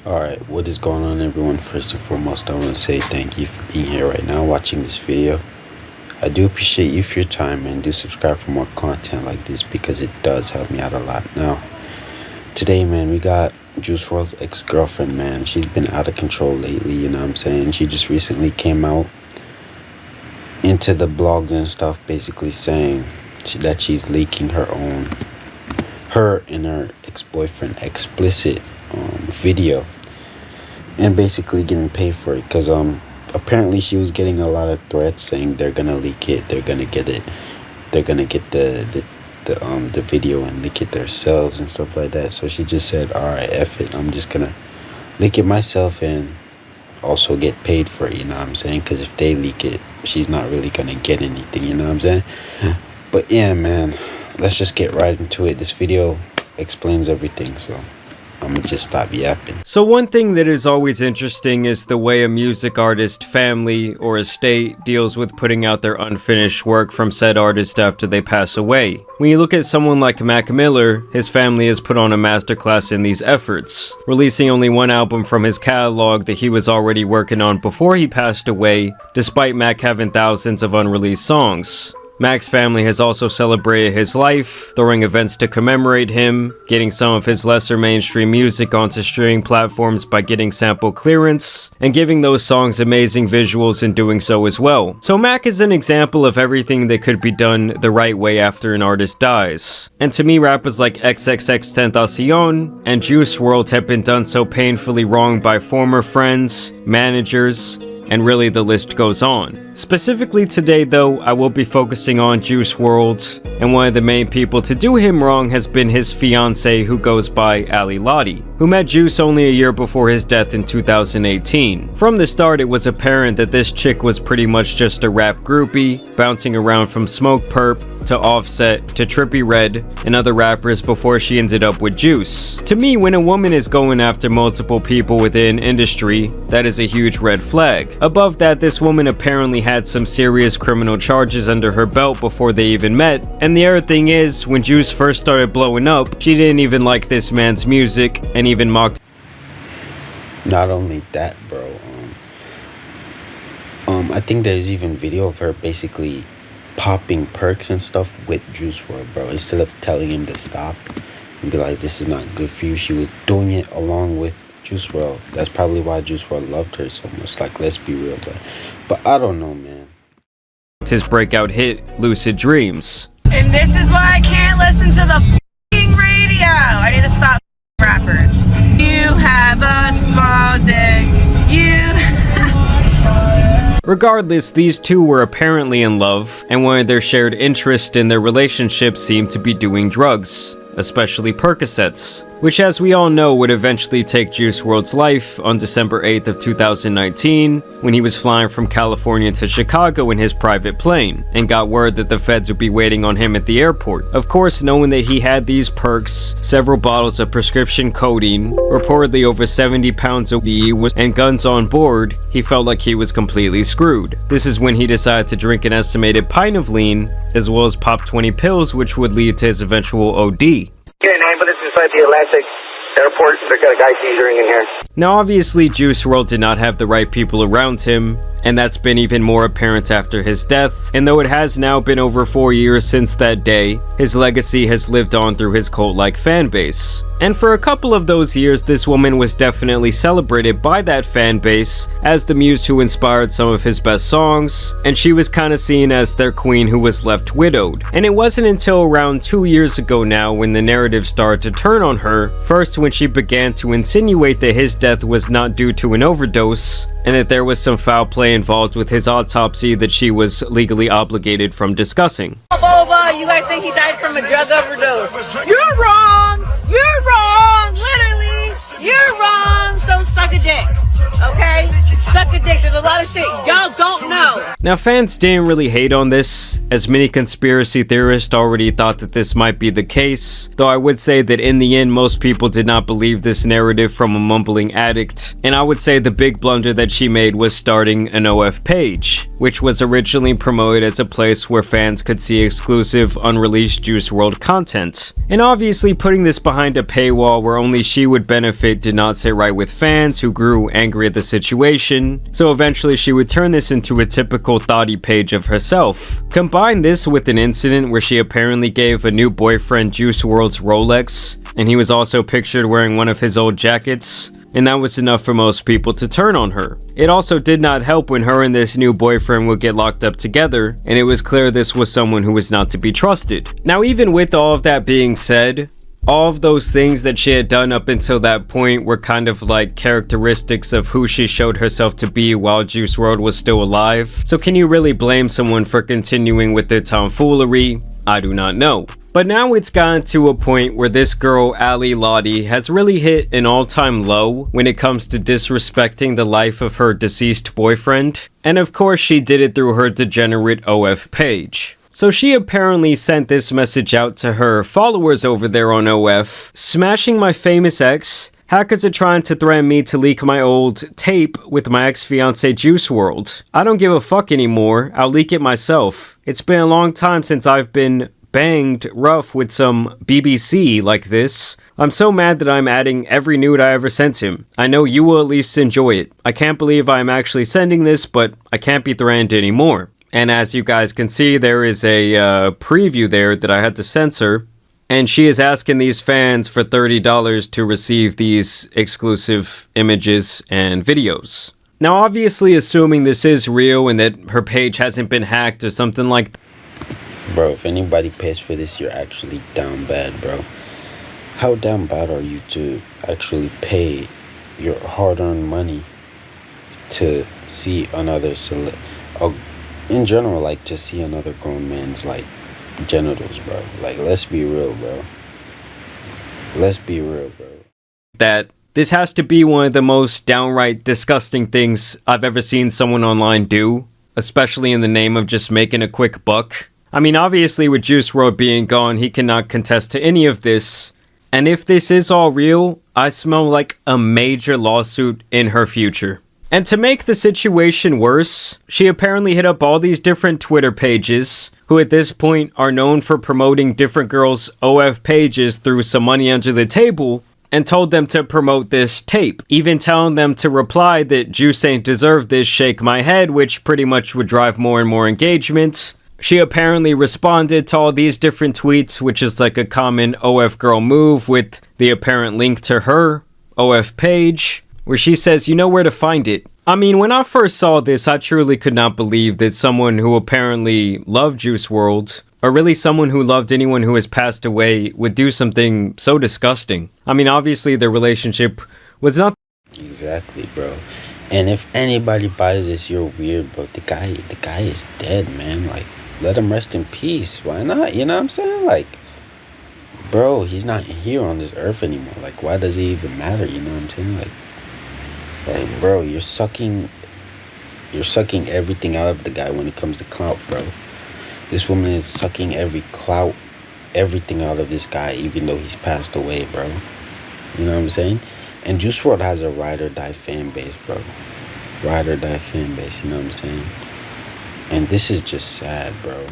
Alright, what is going on, everyone? First and foremost, I want to say thank you for being here right now watching this video. I do appreciate you for your time, and do subscribe for more content like this because it does help me out a lot. Now, today, man, we got JuiceWrld's ex-girlfriend, man. She's been out of control lately, you know what I'm saying? She just recently came out into the blogs and stuff, basically saying that she's leaking her and her ex-boyfriend explicit video, and basically getting paid for it, because apparently she was getting a lot of threats saying they're gonna leak it, they're gonna get it, they're gonna get the video and leak it themselves and stuff like that. So she just said, alright, F it, I'm just gonna leak it myself and also get paid for it, you know what I'm saying? Because if they leak it, she's not really gonna get anything, you know what I'm saying? But yeah, man, let's just get right into it. This video explains everything, so I'm gonna just stop yapping. So one thing that is always interesting is the way a music artist family or estate deals with putting out their unfinished work from said artist after they pass away. When you look at someone like Mac Miller, his family has put on a masterclass in these efforts, releasing only one album from his catalog that he was already working on before he passed away, despite Mac having thousands of unreleased songs. Mac's family has also celebrated his life, throwing events to commemorate him, getting some of his lesser mainstream music onto streaming platforms by getting sample clearance, and giving those songs amazing visuals in doing so as well. So Mac is an example of everything that could be done the right way after an artist dies. And to me, rappers like XXXTentacion and JuiceWrld have been done so painfully wrong by former friends, managers, and really the list goes on. Specifically today though, I will be focusing on JuiceWrld, and one of the main people to do him wrong has been his fiancée, who goes by Ali Lottie, who met Juice only a year before his death in 2018. From the start, it was apparent that this chick was pretty much just a rap groupie, bouncing around from Smoke Perp to Offset to Trippie Redd and other rappers before she ended up with Juice. To me, when a woman is going after multiple people within industry, that is a huge red flag. Above that, this woman apparently had some serious criminal charges under her belt before they even met, and the other thing is, when Juice first started blowing up, she didn't even like this man's music and even mocked. Not only that, bro, I think there's even video of her basically popping perks and stuff with JuiceWrld, bro. Instead of telling him to stop and be like, this is not good for you, she was doing it along with JuiceWrld. That's probably why JuiceWrld loved her so much. Like, let's be real, but I don't know, man. His breakout hit, Lucid Dreams. And this is why I can't listen to the f***ing radio. I need to stop rappers. You have a small dick. Regardless, these two were apparently in love, and one of their shared interests in their relationship seemed to be doing drugs, especially Percocets, which, as we all know, would eventually take JuiceWrld's life on December 8th of 2019, when he was flying from California to Chicago in his private plane, and got word that the feds would be waiting on him at the airport. Of course, knowing that he had these perks, several bottles of prescription codeine, reportedly over 70 pounds of weed, and guns on board, he felt like he was completely screwed. This is when he decided to drink an estimated pint of lean, as well as pop 20 pills, which would lead to his eventual OD. Yeah, 9 minutes inside the Atlantic Airport. They got a guy teasering in here. Now obviously JuiceWrld did not have the right people around him, and that's been even more apparent after his death, and though it has now been over 4 years since that day, his legacy has lived on through his cult-like fan base. And for a couple of those years, this woman was definitely celebrated by that fan base as the muse who inspired some of his best songs, and she was kind of seen as their queen who was left widowed. And it wasn't until around 2 years ago now when the narrative started to turn on her, first when she began to insinuate that his death was not due to an overdose, and that there was some foul play involved with his autopsy that she was legally obligated from discussing. You guys think he died from a drug overdose? You're wrong! You're wrong! Literally! You're wrong! So suck a dick. Okay? Suck a dick. There's a lot of shit y'all don't know. Now, fans didn't really hate on this, as many conspiracy theorists already thought that this might be the case, though I would say that in the end most people did not believe this narrative from a mumbling addict, and I would say the big blunder that she made was starting an OF page, which was originally promoted as a place where fans could see exclusive unreleased JuiceWrld content. And obviously putting this behind a paywall where only she would benefit did not sit right with fans who grew angry at the situation, so eventually she would turn this into a typical thoughty page of herself. Combine this with an incident where she apparently gave a new boyfriend JuiceWrld's Rolex, and he was also pictured wearing one of his old jackets, and that was enough for most people to turn on her. It also did not help when her and this new boyfriend would get locked up together, and it was clear this was someone who was not to be trusted. Now, even with all of that being said, all of those things that she had done up until that point were kind of like characteristics of who she showed herself to be while JuiceWrld was still alive. So can you really blame someone for continuing with their tomfoolery? I do not know. But now it's gotten to a point where this girl, Ali Lottie, has really hit an all-time low when it comes to disrespecting the life of her deceased boyfriend. And of course she did it through her degenerate OF page. So she apparently sent this message out to her followers over there on OF, smashing my famous ex. Hackers are trying to threaten me to leak my old tape with my ex-fiancé JuiceWrld. I don't give a fuck anymore, I'll leak it myself. It's been a long time since I've been banged rough with some BBC like this. I'm so mad that I'm adding every nude I ever sent him. I know you will at least enjoy it. I can't believe I'm actually sending this, but I can't be threatened anymore. And as you guys can see, there is a preview there that I had to censor. And she is asking these fans for $30 to receive these exclusive images and videos. Now, obviously, assuming this is real and that her page hasn't been hacked or something like that. Bro, if anybody pays for this, you're actually down bad, bro. How down bad are you to actually pay your hard-earned money to see another in general, like, to see another grown man's, like, genitals, bro? Like, let's be real, bro. Let's be real, bro. That this has to be one of the most downright disgusting things I've ever seen someone online do, especially in the name of just making a quick buck. I mean, obviously with JuiceWrld being gone, he cannot contest to any of this. And if this is all real, I smell like a major lawsuit in her future. And to make the situation worse, she apparently hit up all these different Twitter pages, who at this point are known for promoting different girls' OF pages through some money under the table, and told them to promote this tape, even telling them to reply that Juice ain't deserve this, shake my head, which pretty much would drive more and more engagement. She apparently responded to all these different tweets, which is like a common OF girl move, with the apparent link to her OF page, where she says, you know where to find it. I mean, when I first saw this, I truly could not believe that someone who apparently loved JuiceWrld, or really someone who loved anyone who has passed away, would do something so disgusting. I mean, obviously their relationship was not... Exactly, bro. And if anybody buys this, you're weird, bro. The guy is dead, man. Like, let him rest in peace. Why not? You know what I'm saying? Like, bro, he's not here on this earth anymore. Like, why does it even matter? You know what I'm saying? Like, bro, you're sucking everything out of the guy when it comes to clout, bro. This woman is sucking everything out of this guy, even though he's passed away, bro. You know what I'm saying? And JuiceWrld has a ride or die fan base, bro. Ride or die fan base, you know what I'm saying? And this is just sad, bro.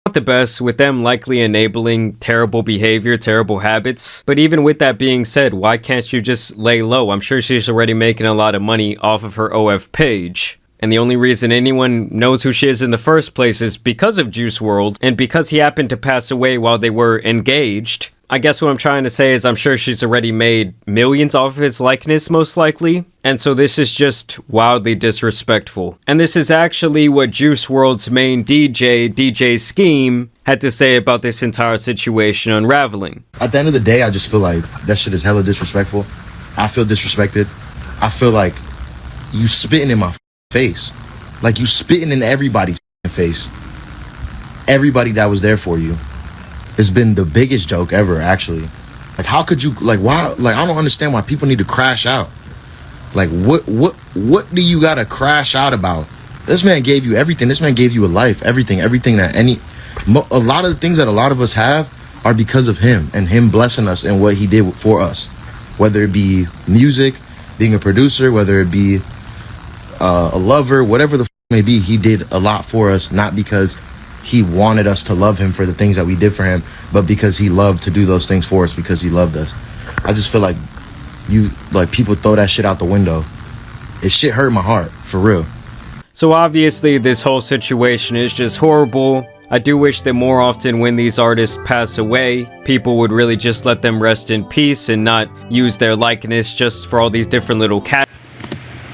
Not the best, with them likely enabling terrible behavior, terrible habits. But even with that being said, why can't you just lay low? I'm sure she's already making a lot of money off of her OF page. And the only reason anyone knows who she is in the first place is because of JuiceWrld, and because he happened to pass away while they were engaged. I guess what I'm trying to say is I'm sure she's already made millions off of his likeness, most likely. And so this is just wildly disrespectful. And this is actually what JuiceWrld's main DJ Scheme, had to say about this entire situation unraveling. At the end of the day, I just feel like that shit is hella disrespectful. I feel disrespected. I feel like you spitting in my face. Like you spitting in everybody's face. Everybody that was there for you. It's been the biggest joke ever, actually. Like, how could you, like, why, like, I don't understand why people need to crash out. Like, what do you gotta crash out about? This man gave you everything. This man gave you a life, everything that a lot of the things that a lot of us have are because of him and him blessing us and what he did for us. Whether it be music, being a producer, whether it be a lover, whatever the may be, he did a lot for us, not because he wanted us to love him for the things that we did for him, but because he loved to do those things for us because he loved us. I just feel like people throw that shit out the window. It shit hurt my heart, for real. So obviously this whole situation is just horrible. I do wish that more often when these artists pass away, people would really just let them rest in peace and not use their likeness just for all these different little cat.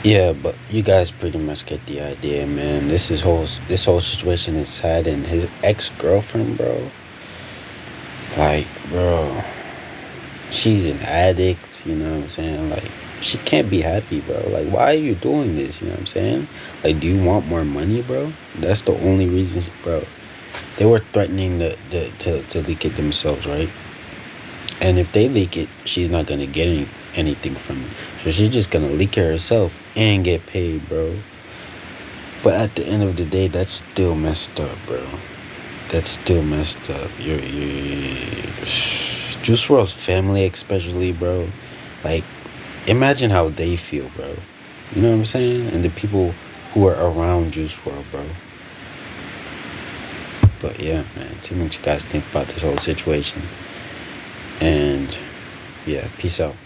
Yeah, but you guys pretty much get the idea, man. This whole situation is sad, and his ex-girlfriend, bro. Like, bro, she's an addict, you know what I'm saying? Like, she can't be happy, bro. Like, why are you doing this, you know what I'm saying? Like, do you want more money, bro? That's the only reason, bro. They were threatening to leak it themselves, right? And if they leak it, she's not gonna get anything from it. So she's just gonna leak it herself and get paid, bro. But at the end of the day, that's still messed up, bro. That's still messed up. You're JuiceWrld's family, especially, bro. Like, imagine how they feel, bro. You know what I'm saying? And the people who are around JuiceWrld, bro. But yeah, man, tell me what you guys think about this whole situation. And yeah, peace out.